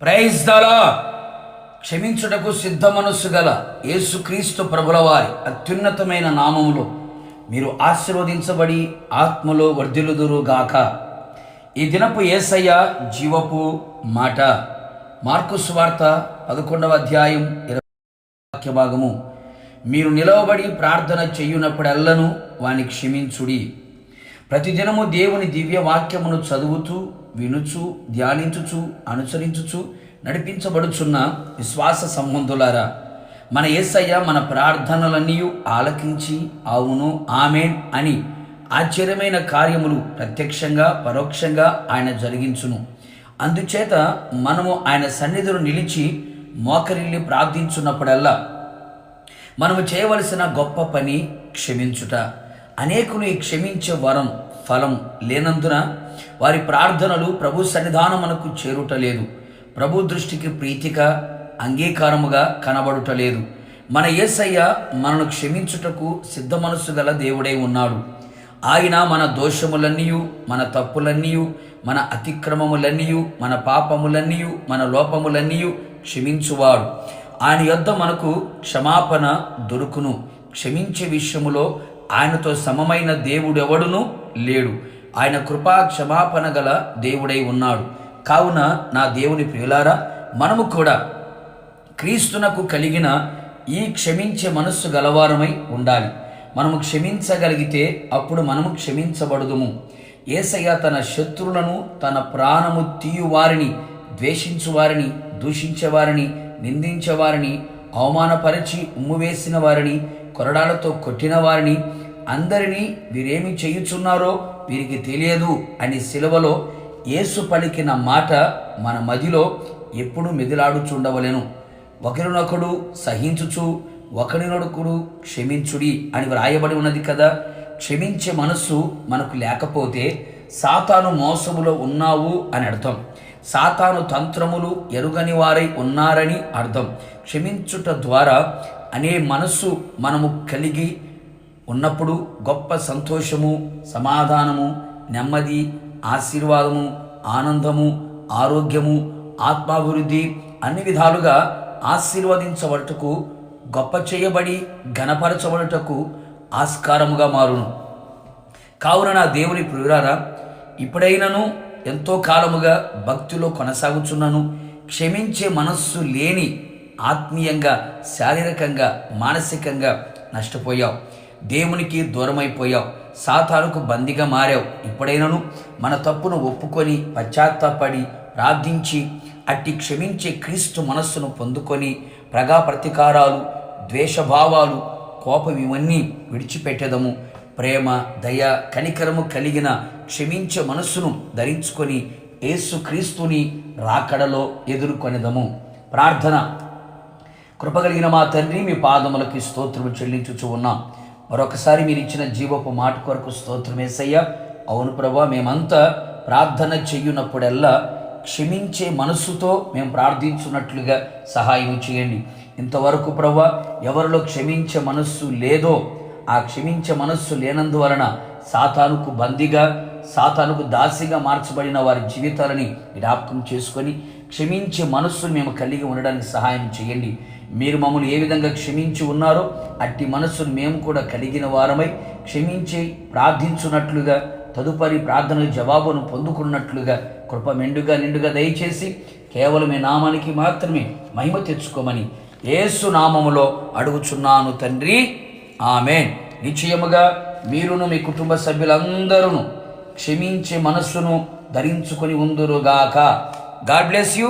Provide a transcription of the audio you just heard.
Praise the lord. క్షమించుటకు సిద్ధ మనస్సు గల యేసుక్రీస్తు ప్రభుల వారి అత్యున్నతమైన నామములో మీరు ఆశీర్వదించబడి ఆత్మలో వర్ధిల్లుదురుగాక. ఈ దినపు యేసయ్య జీవపు మాట మార్కు సువార్త 11వ అధ్యాయం 20వ వాక్య భాగము. మీరు నిలవబడి ప్రార్థన చెయ్యునప్పుడెల్లను వాని క్షమించుడి. ప్రతిదినము దేవుని దివ్య వాక్యమును చదువుతూ వినుచు ధ్యానించుచు అనుసరించుచు నడిపించబడుచున్న విశ్వాస సంబంధులారా, మన యేసయ్య మన ప్రార్థనలన్నీ ఆలకించి అవును ఆమేన్ అని ఆశ్చర్యమైన కార్యములు ప్రత్యక్షంగా పరోక్షంగా ఆయన జరిగించును. అందుచేత మనము ఆయన సన్నిధిలో నిలిచి మోకరిల్లి ప్రార్థించున్నప్పుడల్లా మనము చేయవలసిన గొప్ప పని క్షమించుట. అనేకులు ఈ క్షమించే వరం ఫలం లేనందున వారి ప్రార్థనలు ప్రభు సన్నిధానమునకు చేరుటలేదు, ప్రభు దృష్టికి ప్రీతిగా అంగీకారముగా కనబడుటలేదు. మన యేసయ్య మనను క్షమించుటకు సిద్ధ మనస్సు గల దేవుడై ఉన్నాడు. ఆయన మన దోషములన్నీయు, మన తప్పులన్నీయు, మన అతిక్రమములన్నీయు, మన పాపములన్నీయు, మన లోపములన్నీయు క్షమించువాడు. ఆయన యొద్ద మనకు క్షమాపణ దొరుకును. క్షమించే విషయములో ఆయనతో సమమైన దేవుడెవడును లేడు. ఆయన కృపా క్షమాపణ గల దేవుడై ఉన్నాడు. కావున నా దేవుని ప్రియులారా, మనము కూడా క్రీస్తునకు కలిగిన ఈ క్షమించే మనస్సు గలవారమై ఉండాలి. మనము క్షమించగలిగితే అప్పుడు మనము క్షమించబడుదుము. యేసయ్య తన శత్రువులను, తన ప్రాణము తీయు వారిని, ద్వేషించు వారిని, దూషించేవారిని, నిందించేవారిని, అవమానపరిచి ఉమ్మువేసిన వారిని, కొరడాలతో కొట్టిన వారిని అందరినీ వీరేమి చేయుచున్నారో వీరికి తెలియదు అని సిలువలో యేసు పలికిన మాట మన మదిలో ఎప్పుడు మెదిలాడుచుండవలెను. ఒకరినొకడు సహించుచు ఒకరినొకడు క్షమించుడి అని వ్రాయబడి ఉన్నది కదా. క్షమించే మనస్సు మనకు లేకపోతే సాతాను మోసములో ఉన్నావు అని అర్థం. సాతాను తంత్రములు ఎరుగని వారై ఉన్నారని అర్థం. క్షమించుట ద్వారా అనే మనస్సు మనము కలిగి ఉన్నప్పుడు గొప్ప సంతోషము, సమాధానము, నెమ్మది, ఆశీర్వాదము, ఆనందము, ఆరోగ్యము, ఆత్మాభివృద్ధి అన్ని విధాలుగా ఆశీర్వదించబడుటకు, గొప్ప చేయబడి ఘనపరచబడుటకు ఆస్కారముగా మారును. కావున నా దేవుని ప్రియులారా, ఇప్పుడైనను ఎంతో కాలముగా భక్తిలో కొనసాగుచున్నాను. క్షమించే మనస్సు లేని ఆత్మీయంగా, శారీరకంగా, మానసికంగా నష్టపోయావు. దేవునికి దూరమైపోయావు. సాతానుకు బందీగా మారావు. ఇప్పుడైనను మన తప్పును ఒప్పుకొని పశ్చాత్తాపడి ప్రార్థించి అట్టి క్షమించే క్రీస్తు మనస్సును పొందుకొని ప్రగా ప్రతీకారాలు, ద్వేషభావాలు, కోపం ఇవన్నీ విడిచిపెట్టేదము. ప్రేమ, దయ, కనికరము కలిగిన క్షమించే మనస్సును ధరించుకొని యేసు క్రీస్తుని రాకడలో ఎదుర్కొనేదము. ప్రార్థన. కృపగలిగిన మా తండ్రి, మీ పాదములకి స్తోత్రము చెల్లించుచు ఉన్నాం. మరొకసారి మీరు ఇచ్చిన జీవపు మాట కొరకు స్తోత్రం యేసయ్య. అవును ప్రభా, మేమంతా ప్రార్థన చెయ్యునప్పుడల్లా క్షమించే మనస్సుతో మేము ప్రార్థించున్నట్లుగా సహాయం చేయండి. ఇంతవరకు ప్రభా, ఎవరిలో క్షమించే మనస్సు లేదో ఆ క్షమించే మనస్సు లేనందువలన సాతానుకు బందీగా, సాతానుకు దాసిగా మార్చబడిన వారి జీవితాలని జ్ఞాపకం చేసుకొని క్షమించే మనస్సును మేము కలిగి ఉండడానికి సహాయం చేయండి. మీరు మమ్మల్ని ఏ విధంగా క్షమించి ఉన్నారో అట్టి మనస్సును మేము కూడా కలిగిన వారమై క్షమించి ప్రార్థించున్నట్లుగా, తదుపరి ప్రార్థన జవాబును పొందుకున్నట్లుగా కృప మెండుగా నిండుగా దయచేసి కేవలం మీ నామానికి మాత్రమే మహిమ తెచ్చుకోమని యేసు నామములో అడుగుచున్నాను తండ్రి, ఆమేన్. నిశ్చయముగా మీరును మీ కుటుంబ సభ్యులందరూ క్షమించే మనస్సును ధరించుకొని ఉందురుగాక. God bless you.